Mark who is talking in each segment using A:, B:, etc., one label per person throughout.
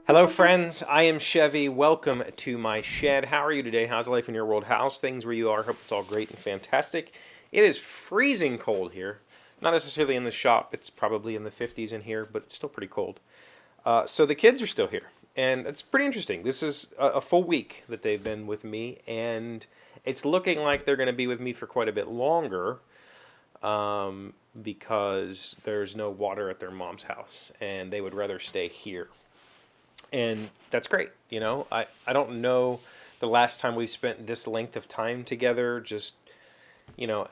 A: Hello, friends. I am Chevee. Welcome to my shed. How are you today? How's life in your world? How's things where you are? Hope it's all great and fantastic. It is freezing cold here. Not necessarily in the shop. It's probably in the 50s in here, but it's still pretty cold. So the kids are still here, and it's pretty interesting. This is a full week that they've been with me, and it's looking like they're going to be with me for quite a bit longer because there's no water at their mom's house, and they would rather stay here. And that's great. I don't know the last time we've spent this length of time together, just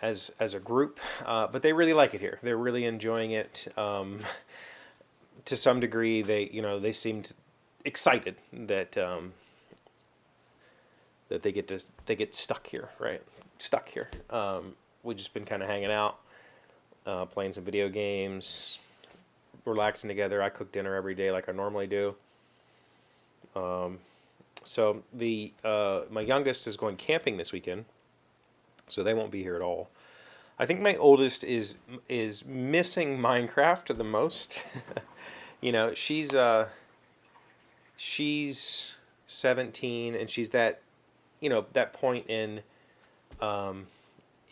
A: as a group, but they really like it here. They're really enjoying it. To some degree, they seemed excited that they get stuck here, right? Stuck here. We've just been kind of hanging out, playing some video games, relaxing together. I cook dinner every day like I normally do. So the my youngest is going camping this weekend, so they won't be here at all. I think my oldest is missing Minecraft the most. She's 17, and she's that point in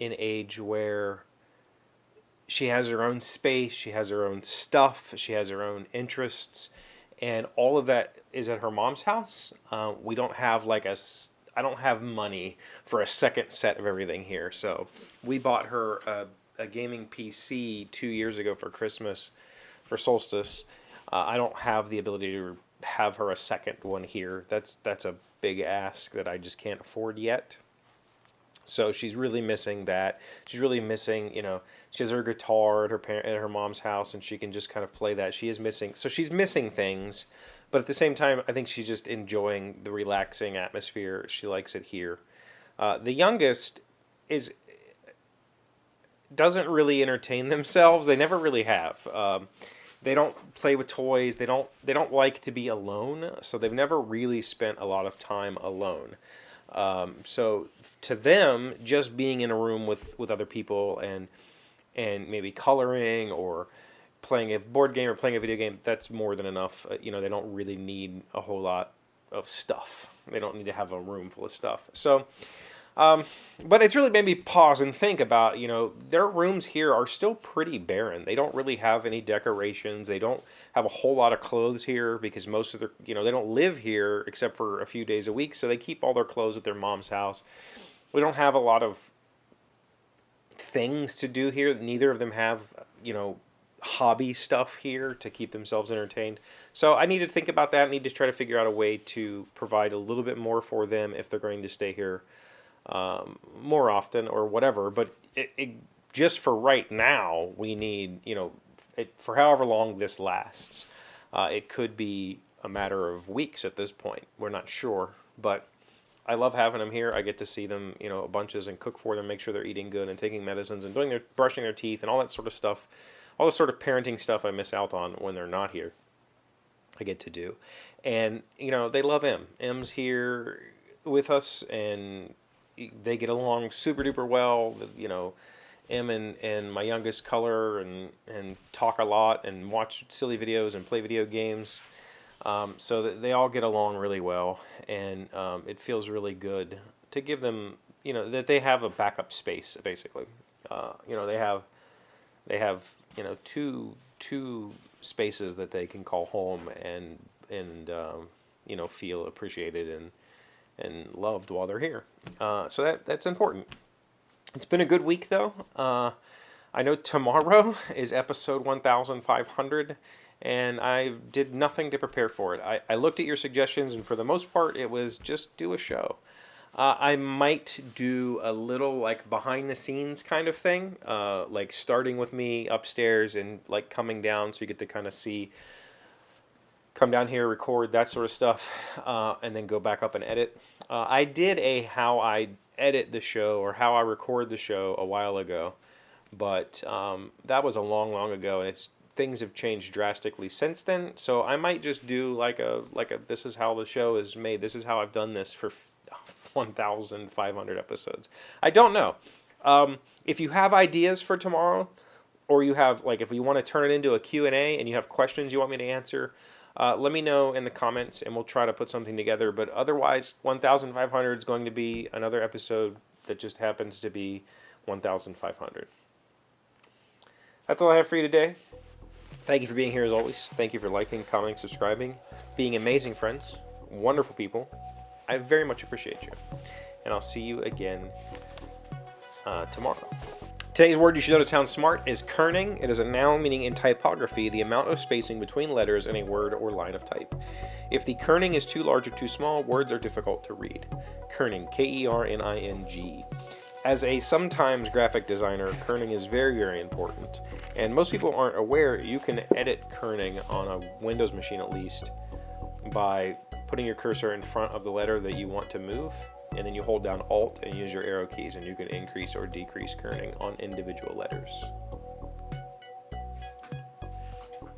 A: age where she has her own space, she has her own stuff, she has her own interests, and all of that is at her mom's house. We don't have I don't have money for a second set of everything here, so we bought her a gaming PC 2 years ago for Christmas, for solstice. I don't have the ability to have her a second one here. That's a big ask that I just can't afford yet. So she's really missing that. She's really missing, she has her guitar at her mom's house, and she can just kind of play that. She is missing, so she's missing things, but at the same time, I think she's just enjoying the relaxing atmosphere. She likes it here. The youngest is doesn't really entertain themselves. They never really have. They don't play with toys. They don't like to be alone. So they've never really spent a lot of time alone. So to them, just being in a room with other people and maybe coloring or playing a board game or playing a video game, that's more than enough. They don't really need a whole lot of stuff. They don't need to have a room full of stuff. So, but it's really made me pause and think about, their rooms here are still pretty barren. They don't really have any decorations. They don't have a whole lot of clothes here because most of their, they don't live here except for a few days a week. So they keep all their clothes at their mom's house. We don't have a lot of things to do here. Neither of them have, hobby stuff here to keep themselves entertained. So I need to think about that. I need to try to figure out a way to provide a little bit more for them if they're going to stay here more often or whatever. But just for right now, we need, for however long this lasts. It could be a matter of weeks at this point. We're not sure, but I love having them here. I get to see them, bunches, and cook for them, make sure they're eating good and taking medicines and brushing their teeth and all that sort of stuff. All the sort of parenting stuff I miss out on when they're not here, I get to do. And, they love M. M's here with us, and they get along super duper well. M and my youngest color and talk a lot and watch silly videos and play video games. So that they all get along really well, and it feels really good to give them, that they have a backup space, basically. They have two spaces that they can call home and feel appreciated and loved while they're here. So that's important. It's been a good week, though. I know tomorrow is episode 1500, and I did nothing to prepare for it. I looked at your suggestions, and for the most part, it was just do a show. I might do a little behind the scenes kind of thing, starting with me upstairs and coming down so you get to kind of come down here, record, that sort of stuff, and then go back up and edit. I did a how I edit the show or how I record the show a while ago, but that was a long ago, and things have changed drastically since then. So I might just do like a this is how the show is made. This is how I've done this for 1,500 episodes. I don't know. If you have ideas for tomorrow, or you have if you want to turn it into a Q&A and you have questions you want me to answer, Let me know in the comments, and we'll try to put something together. But otherwise, 1,500 is going to be another episode that just happens to be 1,500. That's all I have for you today. Thank you for being here as always. Thank you for liking, commenting, subscribing, being amazing friends, wonderful people. I very much appreciate you. And I'll see you again tomorrow. Today's word you should know to sound smart is kerning. It is a noun meaning in typography the amount of spacing between letters in a word or line of type. If the kerning is too large or too small, words are difficult to read. Kerning, K-E-R-N-I-N-G. As a sometimes graphic designer, kerning is very, very important. And most people aren't aware you can edit kerning on a Windows machine at least by putting your cursor in front of the letter that you want to move, and then you hold down Alt and use your arrow keys, and you can increase or decrease kerning on individual letters.